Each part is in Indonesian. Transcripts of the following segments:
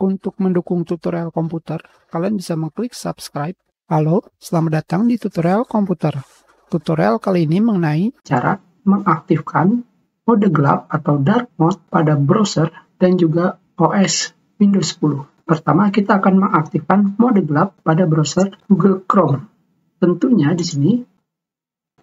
Untuk mendukung tutorial komputer, kalian bisa mengklik subscribe. Halo, selamat datang di tutorial komputer. Tutorial kali ini mengenai cara mengaktifkan mode gelap atau dark mode pada browser dan juga OS Windows 10. Pertama, kita akan mengaktifkan mode gelap pada browser Google Chrome. Tentunya di sini,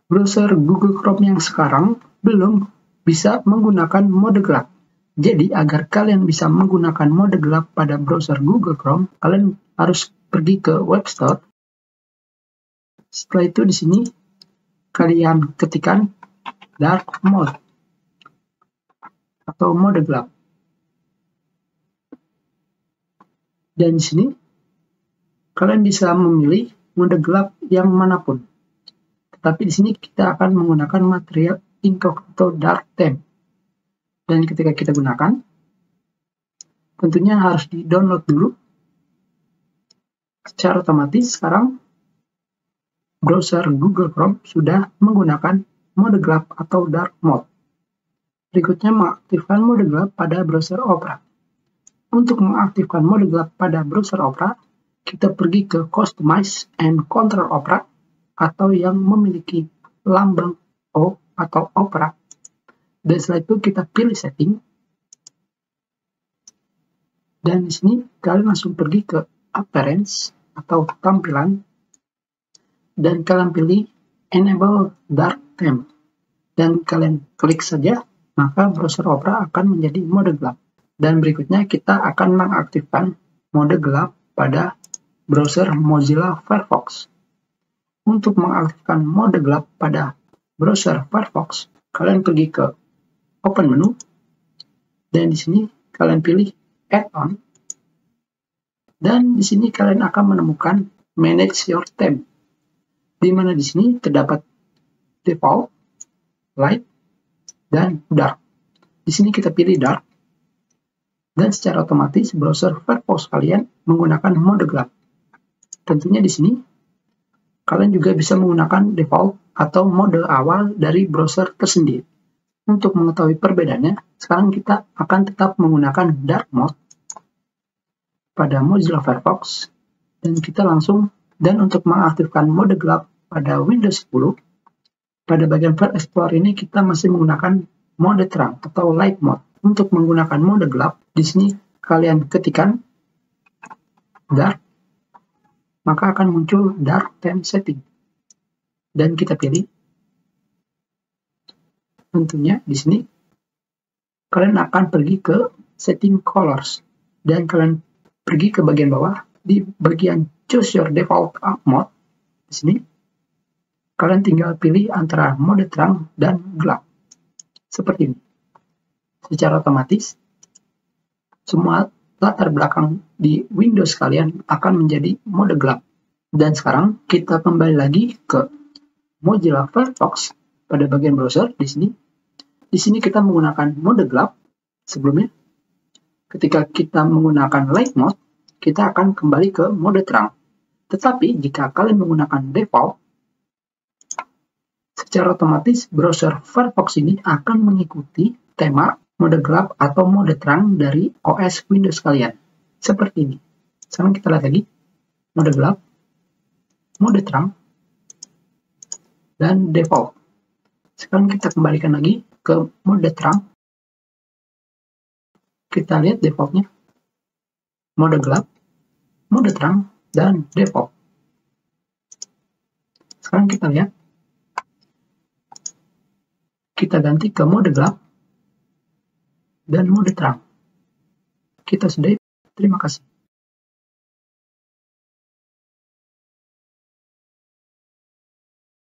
browser Google Chrome yang sekarang belum bisa menggunakan mode gelap. Jadi, agar kalian bisa menggunakan mode gelap pada browser Google Chrome, kalian harus pergi ke web store. Setelah itu di sini kalian ketikkan dark mode atau mode gelap. Dan di sini kalian bisa memilih mode gelap yang manapun. Tetapi di sini kita akan menggunakan material incognito dark theme. Dan ketika kita gunakan, tentunya harus di-download dulu. Secara otomatis sekarang browser Google Chrome sudah menggunakan mode gelap atau dark mode. Berikutnya mengaktifkan mode gelap pada browser Opera. Untuk mengaktifkan mode gelap pada browser Opera, kita pergi ke Customize and Control Opera atau yang memiliki lambang O atau Opera. Dan setelah itu kita pilih setting. Dan di sini kalian langsung pergi ke appearance atau tampilan. Dan kalian pilih enable dark theme. Dan kalian klik saja, maka browser Opera akan menjadi mode gelap. Dan berikutnya kita akan mengaktifkan mode gelap pada browser Mozilla Firefox. Untuk mengaktifkan mode gelap pada browser Firefox, kalian pergi ke Open menu, dan di sini kalian pilih Add-on, dan di sini kalian akan menemukan Manage Your Theme, di mana di sini terdapat Default, Light, dan Dark. Di sini kita pilih Dark, dan secara otomatis browser Firefox kalian menggunakan mode gelap. Tentunya di sini kalian juga bisa menggunakan default atau mode awal dari browser tersendiri. Untuk mengetahui perbedaannya, sekarang kita akan tetap menggunakan dark mode pada Mozilla Firefox, dan kita langsung, dan untuk mengaktifkan mode gelap pada Windows 10, pada bagian File Explorer ini kita masih menggunakan mode terang atau light mode. Untuk menggunakan mode gelap, di sini kalian ketikkan dark, maka akan muncul dark theme setting, dan kita pilih. Tentunya di sini kalian akan pergi ke setting colors, dan kalian pergi ke bagian bawah di bagian choose your default mode. Di sini kalian tinggal pilih antara mode terang dan gelap seperti ini. Secara otomatis semua latar belakang di Windows kalian akan menjadi mode gelap. Dan sekarang kita kembali lagi ke Mozilla Firefox pada bagian browser. Di sini kita menggunakan mode gelap. Sebelumnya, ketika kita menggunakan light mode, kita akan kembali ke mode terang. Tetapi jika kalian menggunakan default, secara otomatis browser Firefox ini akan mengikuti tema mode gelap atau mode terang dari OS Windows kalian. Seperti ini. Sekarang kita lihat lagi. Mode gelap, mode terang, dan default. Sekarang kita kembalikan lagi ke mode terang. Kita lihat defaultnya. Mode gelap, mode terang, dan default. Sekarang kita lihat. Kita ganti ke mode gelap dan mode terang. Kita sudah. Terima kasih.